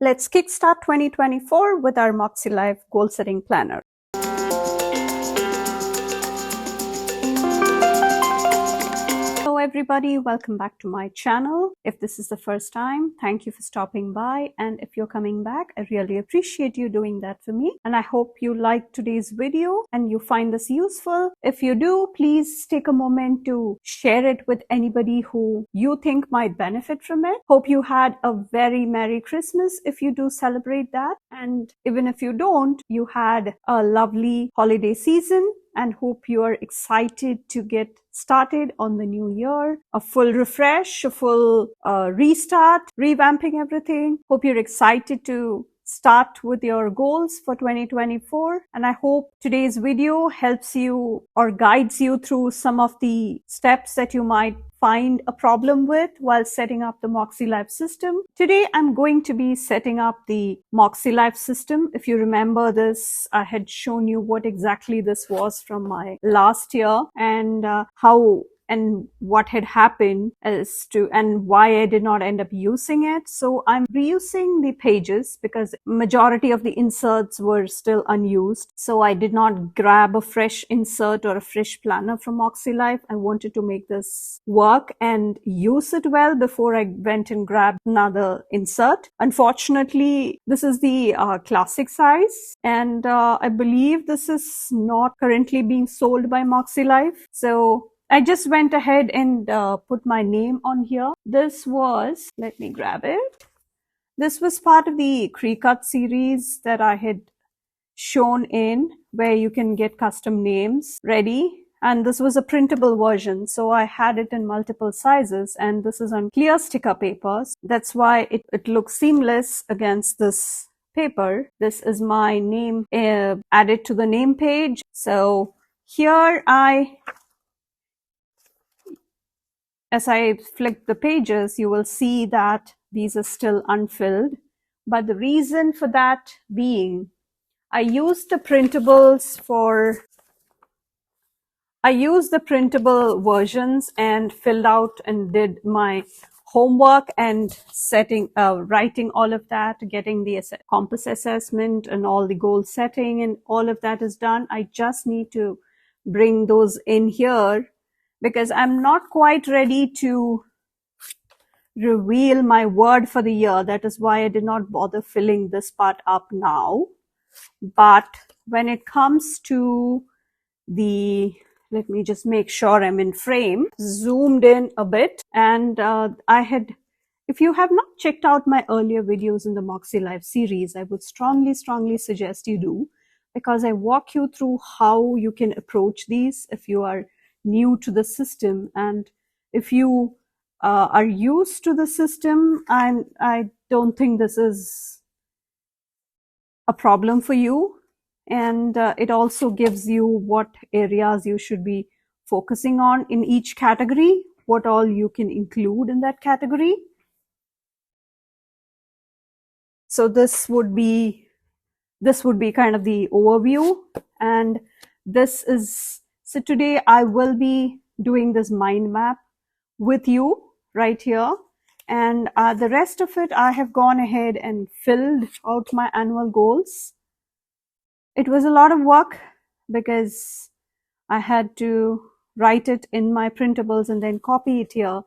Let's kickstart 2024 with our Makselife goal setting planner. Hello everybody, welcome back to my channel. If this is the first time, thank you for stopping by, and if you're coming back, I really appreciate you doing that for me, and I hope you liked today's video and you find this useful. If you do, please take a moment to share it with anybody who you think might benefit from it. Hope you had a very Merry Christmas if you do celebrate that, and even if you don't, you had a lovely holiday season, and hope you are excited to get started on the new year. A full refresh, a full restart, revamping everything. Hope you're excited to start with your goals for 2024. And I hope today's video helps you or guides you through some of the steps that you might find a problem with while setting up the Makselife system. Today, I'm going to be setting up the Makselife system. If you remember this, I had shown you what exactly this was from my last year, and how and what had happened as to and why I did not end up using it. So I'm reusing the pages because majority of the inserts were still unused. So I did not grab a fresh insert or a fresh planner from Makselife. I wanted to make this work and use it well before I went and grabbed another insert. Unfortunately, this is the classic size, and I believe this is not currently being sold by Makselife. So I just went ahead and put my name on here. This was, let me grab it. This was part of the Cricut series that I had shown in, where you can get custom names ready. And this was a printable version, so I had it in multiple sizes, and this is on clear sticker papers. That's why it looks seamless against this paper. This is my name added to the name page. So here as I flick the pages, you will see that these are still unfilled. But the reason for that being, I used the printable versions and filled out and did my homework and writing all of that, getting the compass assessment and all the goal setting, and all of that is done. I just need to bring those in here because I'm not quite ready to reveal my word for the year. That is why I did not bother filling this part up now. But when it comes to let me just make sure I'm in frame, zoomed in a bit, and if you have not checked out my earlier videos in the Makselife series, I would strongly suggest you do, because I walk you through how you can approach these if you are new to the system, and if you are used to the system, and I don't think this is a problem for you. And it also gives you what areas you should be focusing on in each category, what all you can include in that category. So this would be kind of the overview, and so today I will be doing this mind map with you right here, and the rest of it I have gone ahead and filled out my annual goals. It was a lot of work because I had to write it in my printables and then copy it here.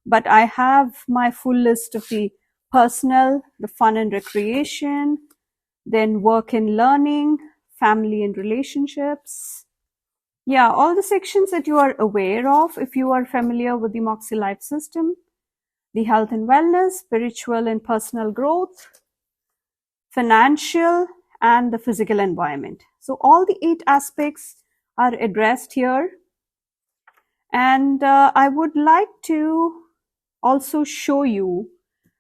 But I have my full list of the personal, the fun and recreation, then work and learning, family and relationships. Yeah, all the sections that you are aware of if you are familiar with the Makselife system. The health and wellness, spiritual and personal growth, financial, and the physical environment. So all the 8 aspects are addressed here. And I would like to also show you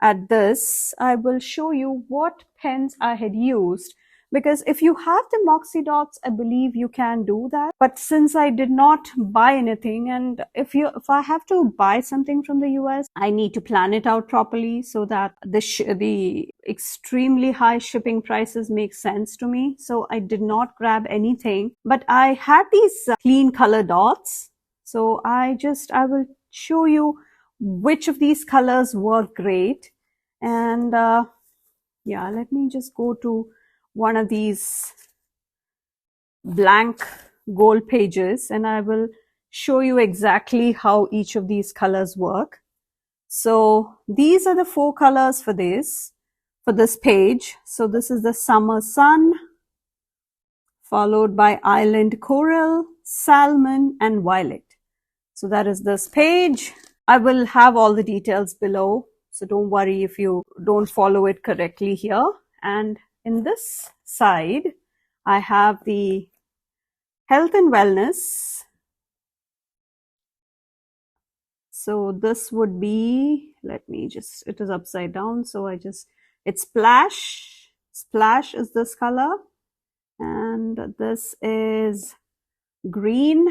I will show you what pens I had used, because if you have the Moxie dots, I believe you can do that. But since I did not buy anything, and if I have to buy something from the US, I need to plan it out properly so that the extremely high shipping prices make sense to me. So I did not grab anything, but I had these clean color dots. So I will show you which of these colors work great. And Yeah, let me just go to one of these blank goal pages and I will show you exactly how each of these colors work. So these are the 4 colors for this page. So this is the summer sun, followed by island coral, salmon, and violet. So that is this page. I will have all the details below, so don't worry if you don't follow it correctly here. And in this side, I have the health and wellness. So this would be, let me just, it is upside down, so it's splash. Splash is this color, and this is green,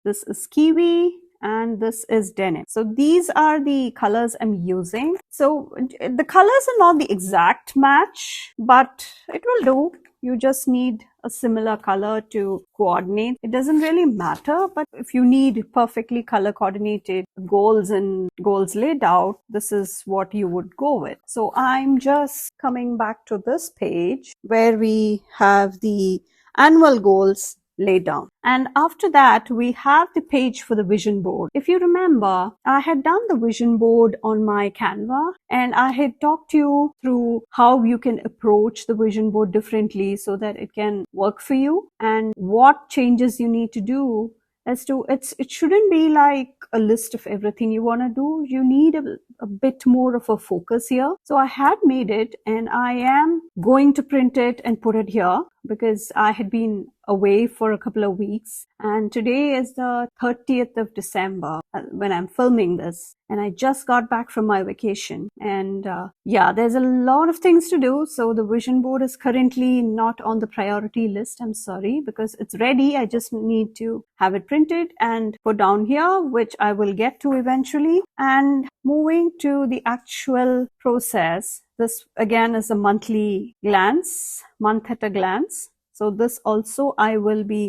this is kiwi, and this is denim. So these are the colors I'm using. So the colors are not the exact match, but it will do. You just need a similar color to coordinate. It doesn't really matter, but if you need perfectly color coordinated goals and goals laid out, this is what you would go with. So I'm just coming back to this page where we have the annual goals laid down. And after that, we have the page for the vision board. If you remember, I had done the vision board on my Canva and I had talked you through how you can approach the vision board differently so that it can work for you and what changes you need to do. As to it shouldn't be like a list of everything you want to do. You need a bit more of a focus here. So I had made it and I am going to print it and put it here because I had been away for a couple of weeks, and today is the 30th of December when I'm filming this, and I just got back from my vacation, and yeah, there's a lot of things to do. So the vision board is currently not on the priority list. I'm sorry, because it's ready. I just need to have it printed and put down here, which I will get to eventually. And moving to the actual process, this again is a monthly glance, month at a glance. So this also I will be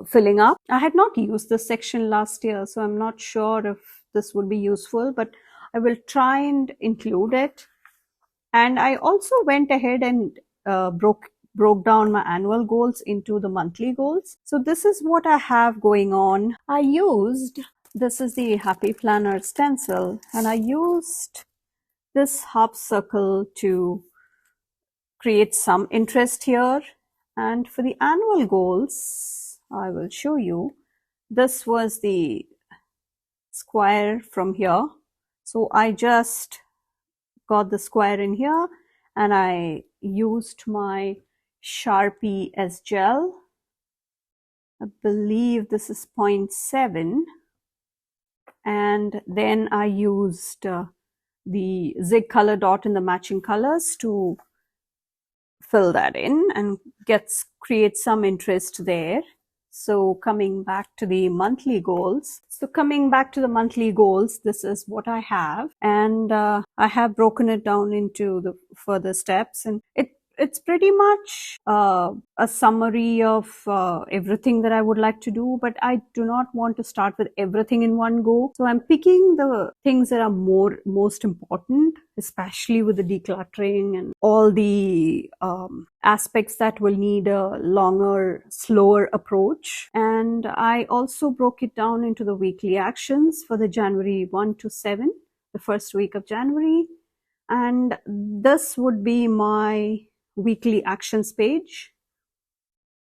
filling up. I had not used this section last year, so I'm not sure if this would be useful, but I will try and include it. And I also went ahead and broke down my annual goals into the monthly goals. So this is what I have going on. This is the Happy Planner stencil, and I used this half circle to create some interest here. And for the annual goals, I will show you. This was the square from here. So I just got the square in here and I used my Sharpie as gel. I believe this is 0.7. And then I used the zig color dot in the matching colors to fill that in and create some interest there. So coming back to the monthly goals. This is what I have, and I have broken it down into the further steps, and it's pretty much a summary of everything that I would like to do, but I do not want to start with everything in one go. So I'm picking the things that are most important, especially with the decluttering and all the aspects that will need a longer, slower approach. And I also broke it down into the weekly actions for the January 1 to 7, the first week of January. And this would be my weekly actions page.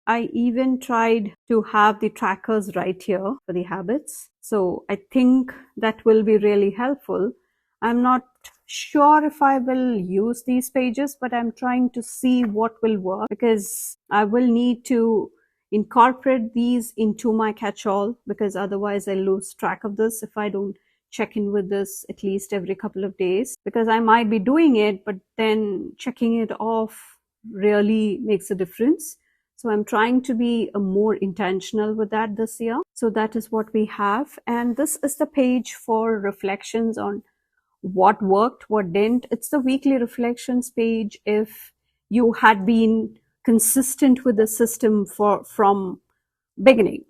I even tried to have the trackers right here for the habits. So I think that will be really helpful. I'm not sure if I will use these pages, but I'm trying to see what will work because I will need to incorporate these into my catch-all because otherwise I'll lose track of this if I don't check in with this at least every couple of days, because I might be doing it, but then checking it off really makes a difference. So I'm trying to be more intentional with that this year. So that is what we have. And this is the page for reflections on what worked, what didn't. It's the weekly reflections page if you had been consistent with the system from beginning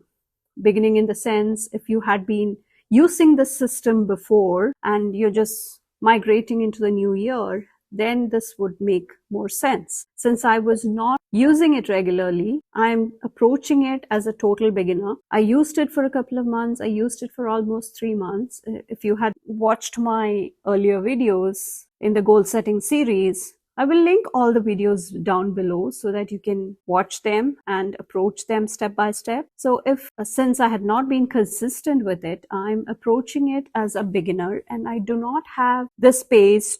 in the sense if you had been using the system before and you're just migrating into the new year, then this would make more sense. Since I was not using it regularly, I'm approaching it as a total beginner. I used it for a couple of months. I used it for almost 3 months. If you had watched my earlier videos in the goal setting series, I will link all the videos down below so that you can watch them and approach them step by step. So since I had not been consistent with it, I'm approaching it as a beginner, and I do not have the space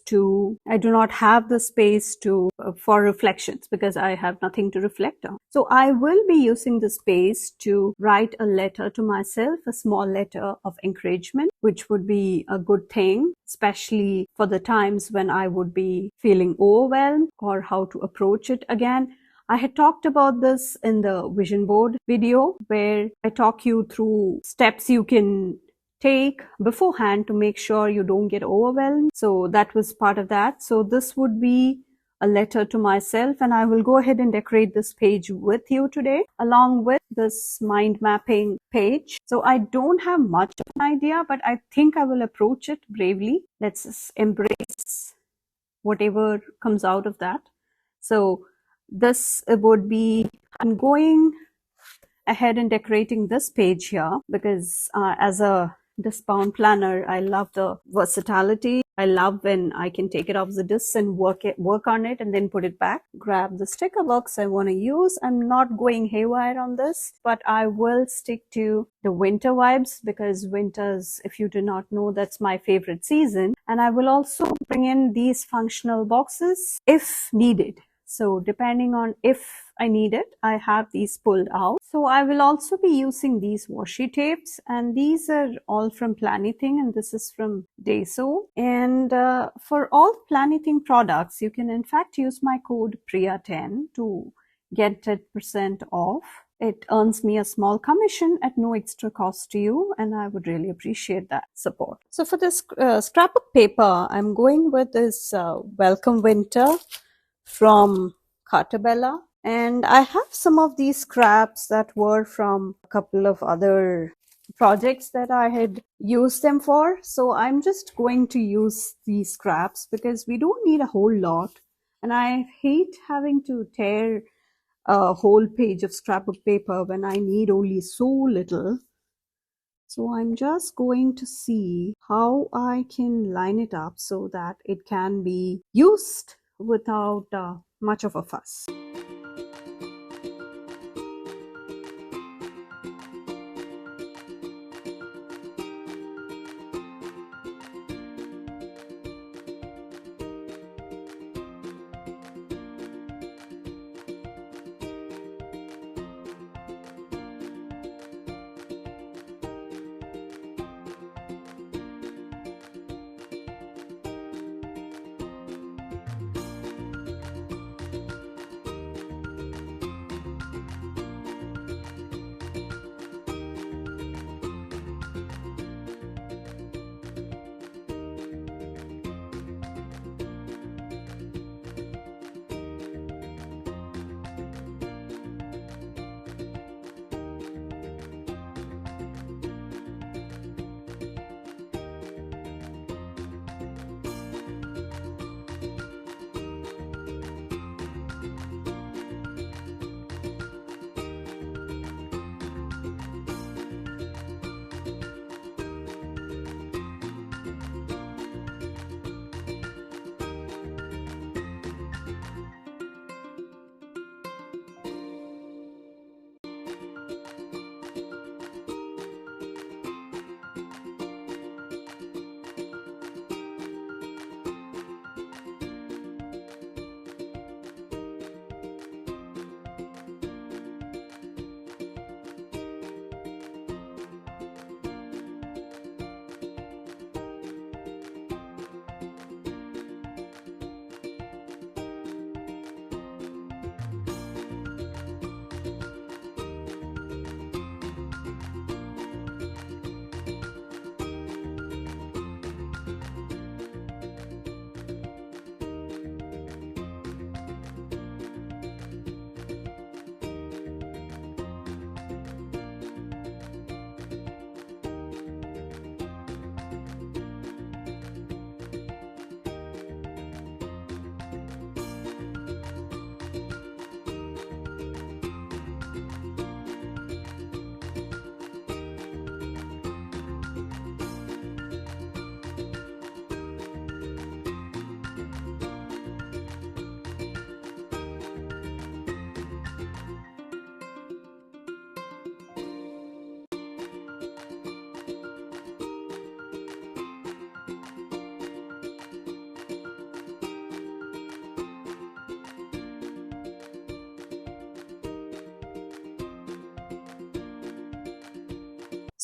for reflections because I have nothing to reflect on. So I will be using the space to write a letter to myself, a small letter of encouragement, which would be a good thing, especially for the times when I would be feeling overwhelmed or how to approach it again. I had talked about this in the vision board video where I talk you through steps you can take beforehand to make sure you don't get overwhelmed. So that was part of that. So this would be a letter to myself, and I will go ahead and decorate this page with you today along with this mind mapping page. So I don't have much of an idea, but I think I will approach it bravely. Let's just embrace whatever comes out of that. So this would be, I'm going ahead and decorating this page here because as a disc-bound planner, I love the versatility. I love when I can take it off the disc and work on it and then put it back. Grab the sticker box I want to use. I'm not going haywire on this, but I will stick to the winter vibes because winters, if you do not know, that's my favorite season. And I will also bring in these functional boxes if needed. So depending on if I need it, I have these pulled out. So I will also be using these washi tapes, and these are all from Planything, and this is from Daiso. And for all Planything products, you can in fact use my code Priya10 to get 10% off. It earns me a small commission at no extra cost to you, and I would really appreciate that support. So for this scrapbook paper, I'm going with this Welcome Winter from Cartabella, and I have some of these scraps that were from a couple of other projects that I had used them for. So I'm just going to use these scraps because we don't need a whole lot, and I hate having to tear a whole page of scrapbook paper when I need only so little. So I'm just going to see how I can line it up so that it can be used without much of a fuss.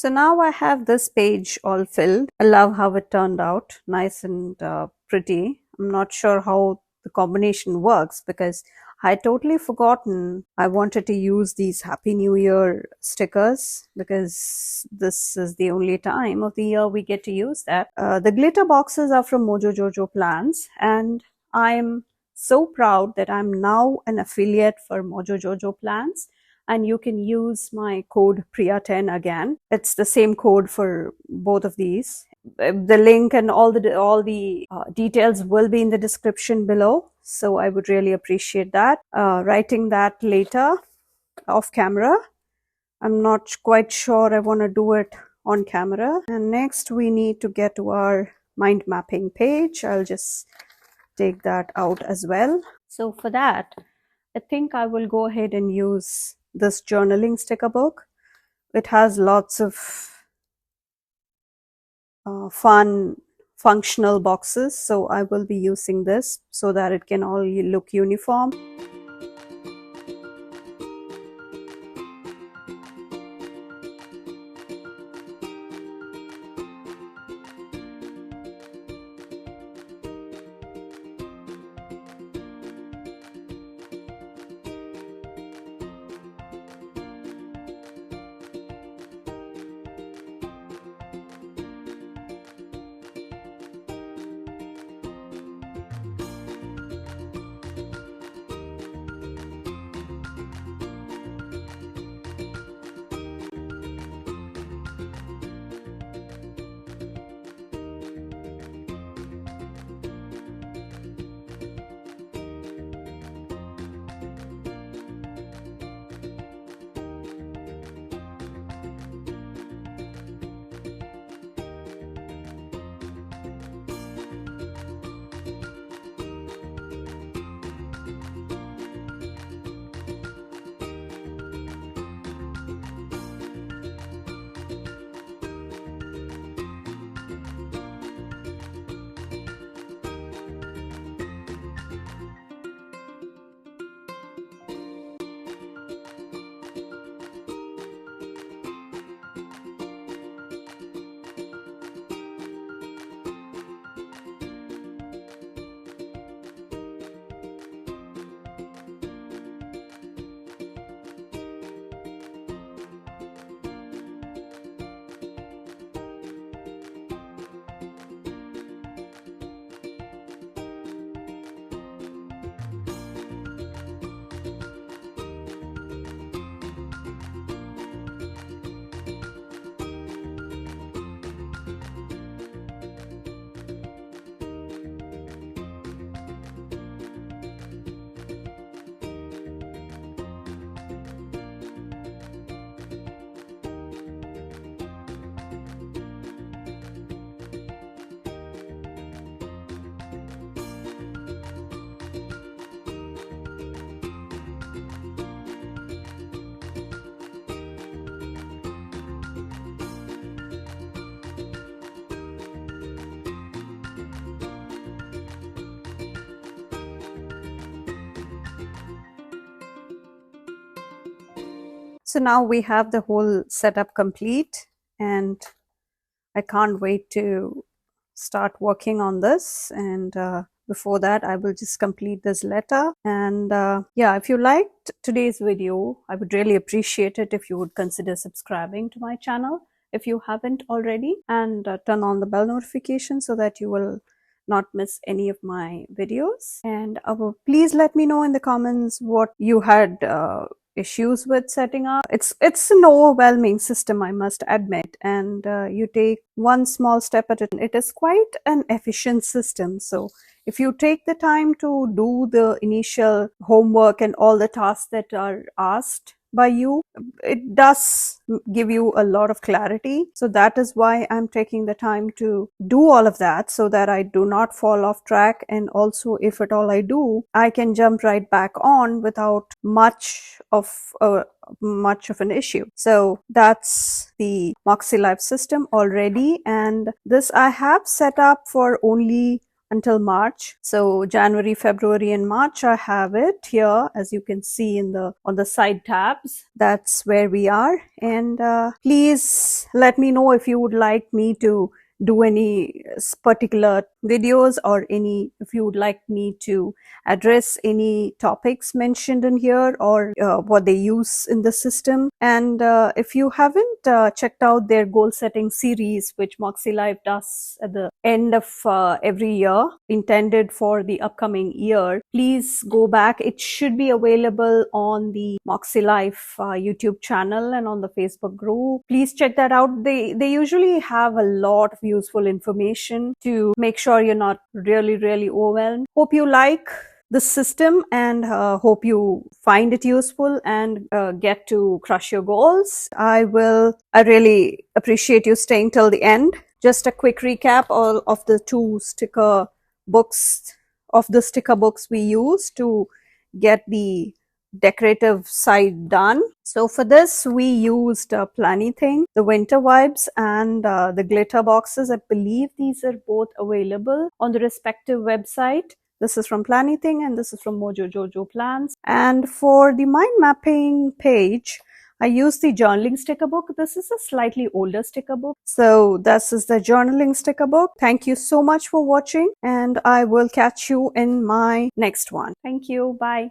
So now I have this page all filled. I love how it turned out, nice and pretty. I'm not sure how the combination works because I totally forgotten I wanted to use these Happy New Year stickers because this is the only time of the year we get to use that. The glitter boxes are from Mojo Jojo Plans, and I'm so proud that I'm now an affiliate for Mojo Jojo Plans, and you can use my code Priya10 again. It's the same code for both of these. The link and all the details will be in the description below, so I would really appreciate that. Writing that later off camera. I'm not quite sure I want to do it on camera. And next we need to get to our mind mapping page. I'll just take that out as well. So for that, I think I will go ahead and use this journaling sticker book. It has lots of fun functional boxes, so I will be using this so that it can all look uniform. So now we have the whole setup complete, and I can't wait to start working on this. And before that, I will just complete this letter. And yeah, if you liked today's video, I would really appreciate it if you would consider subscribing to my channel if you haven't already, and turn on the bell notification so that you will not miss any of my videos. And please let me know in the comments what you had issues with setting up. It's an overwhelming system, I must admit, and you take one small step at a time. It is quite an efficient system. So if you take the time to do the initial homework and all the tasks that are asked by you, it does give you a lot of clarity. So that is why I'm taking the time to do all of that, so that I do not fall off track, and also if at all I do, I can jump right back on without much of an issue. So that's the Makselife system already, and this I have set up for only until March. So January, February and March, I have it here, as you can see in the on the side tabs. That's where we are. And please let me know if you would like me to do any particular videos, or if you would like me to address any topics mentioned in here, or what they use in the system. And if you haven't checked out their goal setting series, which Makselife does at the end of every year, intended for the upcoming year, please go back. It should be available on the Makselife YouTube channel and on the Facebook group. Please check that out. They usually have a lot of useful information to make sure you're not really overwhelmed. Hope you like the system, and hope you find it useful and get to crush your goals. I really appreciate you staying till the end. Just a quick recap of the sticker books we use to get the decorative side done. So for this we used Planything, the Winter Vibes, and the glitter boxes. I believe these are both available on the respective website. This is from Planything and this is from Mojo Jojo Plans. And for the mind mapping page, I used the journaling sticker book. This is a slightly older sticker book. So this is the journaling sticker book. Thank you so much for watching, and I will catch you in my next one. Thank you. Bye.